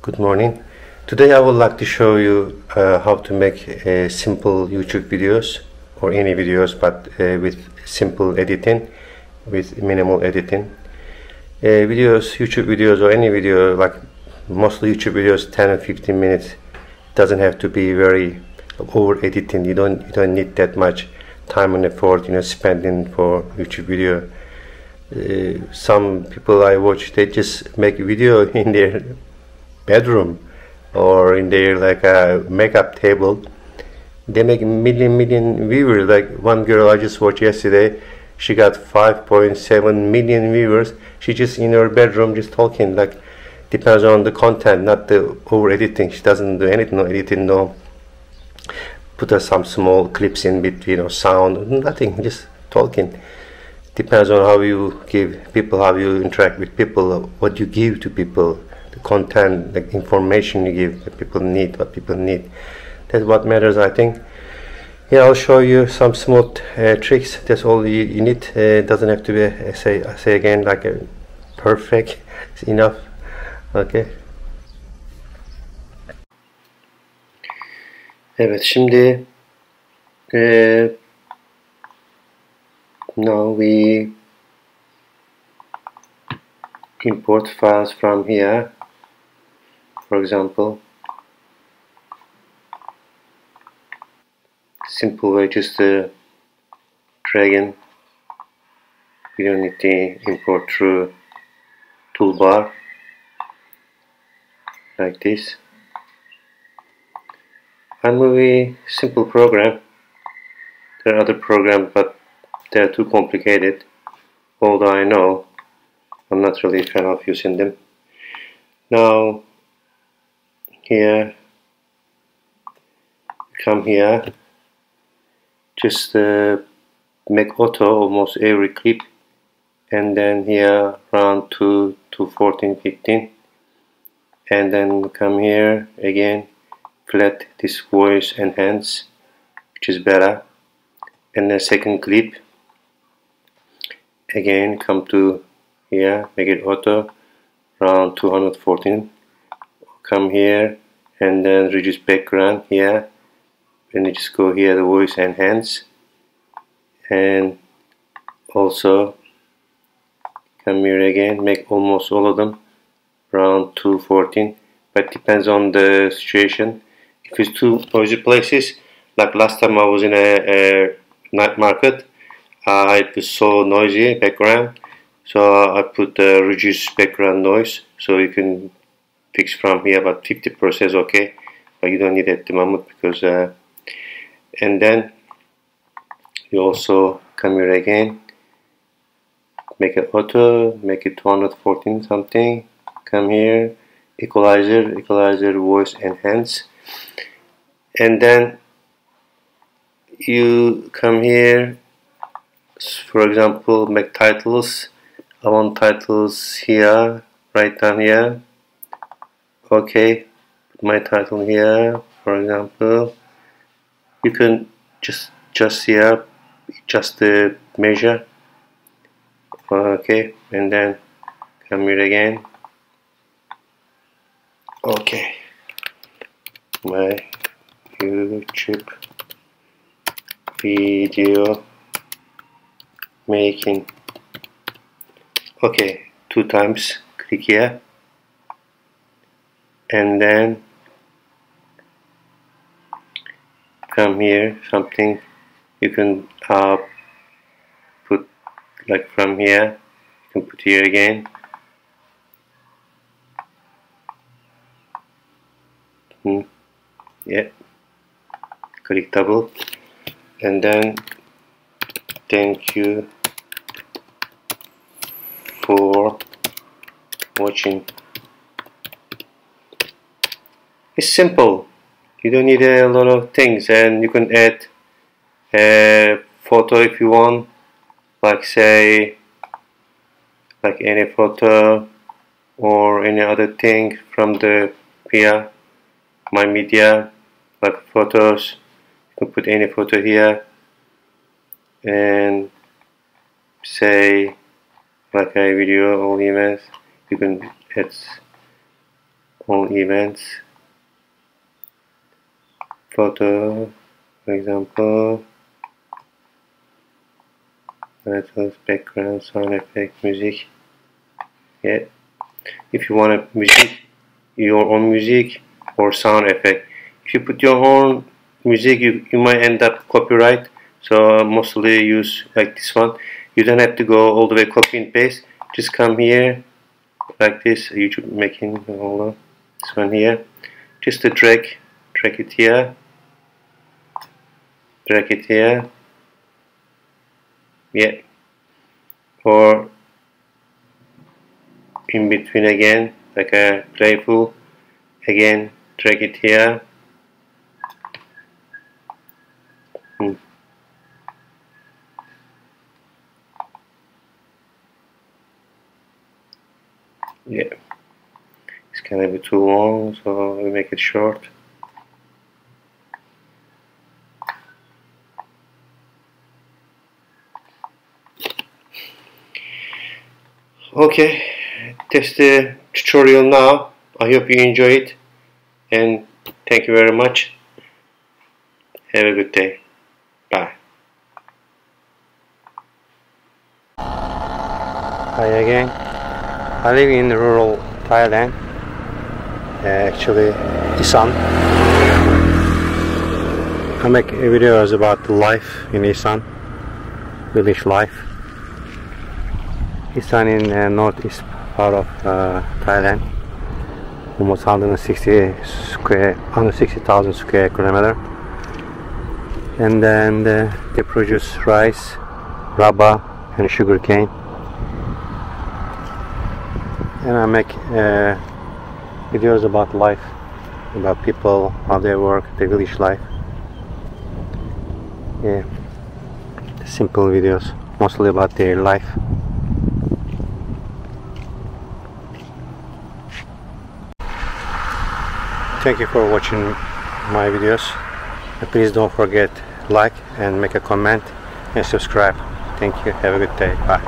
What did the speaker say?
Good morning. Today I would like to show you how to make simple YouTube videos or any videos, but with simple editing, with minimal editing. YouTube videos or any video, like mostly YouTube videos, 10 or 15 minutes. Doesn't have to be very over editing. You don't need that much time and effort, spending for YouTube video. Some people I watch, they just make a video in their bedroom or in their like a makeup table. They make million viewers. Like one girl I just watched yesterday, she got 5.7 million viewers. She just in her bedroom just talking. Like, depends on the content, not the over editing. She doesn't do anything, no editing, no put some small clips in between or sound, nothing, just talking. Depends on how you give people, how you interact with people, what you give to people, the content, the information you give, that people need, what people need. That's what matters, I think. Yeah, I'll show you some small tricks. That's all you need. Doesn't have to be, I say again, like a perfect. It's enough. Okay. Evet, şimdi now we import files from here. For example, simple way, just drag in. We don't need to import through toolbar like this. Imovie, simple program. There are other programs, but they are too complicated. Although I know, I'm not really a fan of using them. Now, here, come here, just make auto almost every clip, and then here round to 14, 15, and then come here again, flat this voice enhance, which is better, and the second clip, again come to here, make it auto, around 214, come here, and then reduce background here, and you just go here, the voice enhance, and also come here again, make almost all of them around 214, but depends on the situation. If it's too noisy places, like last time I was in a night market, it was so noisy background, so I put reduce background noise, so you can fix from here, but 50% is okay, but you don't need it at the moment because and then you also come here again, make it auto, make it 214 something, come here, equalizer voice enhance, and then you come here, for example, make titles. I want titles here, right down here. Okay, put my title here, for example. You can just here, just the measure. Okay, and then come here again. Okay, my YouTube video making. Okay, 2 times, click here, and then come here, something you can put like from here, you can put here again. Yeah, click double, and then thank you for watching. It's simple. You don't need a lot of things, and you can add a photo if you want, like say like any photo or any other thing from the here, my media, like photos. You can put any photo here and say like a video or image. You can add all events, photo, for example, titles, background, sound effect, music. Yeah, if you want a music, your own music or sound effect. If you put your own music, you might end up copyright. So mostly use like this one. You don't have to go all the way copy and paste. Just come here like this. YouTube making, hold on, this one here. Just to drag it here, drag it here. Yeah, or in between again, like a playful. Again, drag it here. Yeah, it's kind of too long, so we make it short. Okay, that's the tutorial now. I hope you enjoy it, and thank you very much. Have a good day. Bye. Hi again. I live in rural Thailand, actually Isan. I make videos about life in Isan, village life. Isan in northeast part of Thailand, almost 160,000 square kilometer, and then they produce rice, rubber, and sugar cane. And I make videos about life, about people, how they work, the village life. Yeah, simple videos, mostly about their life. Thank you for watching my videos. Please don't forget like and make a comment and subscribe. Thank you. Have a good day. Bye.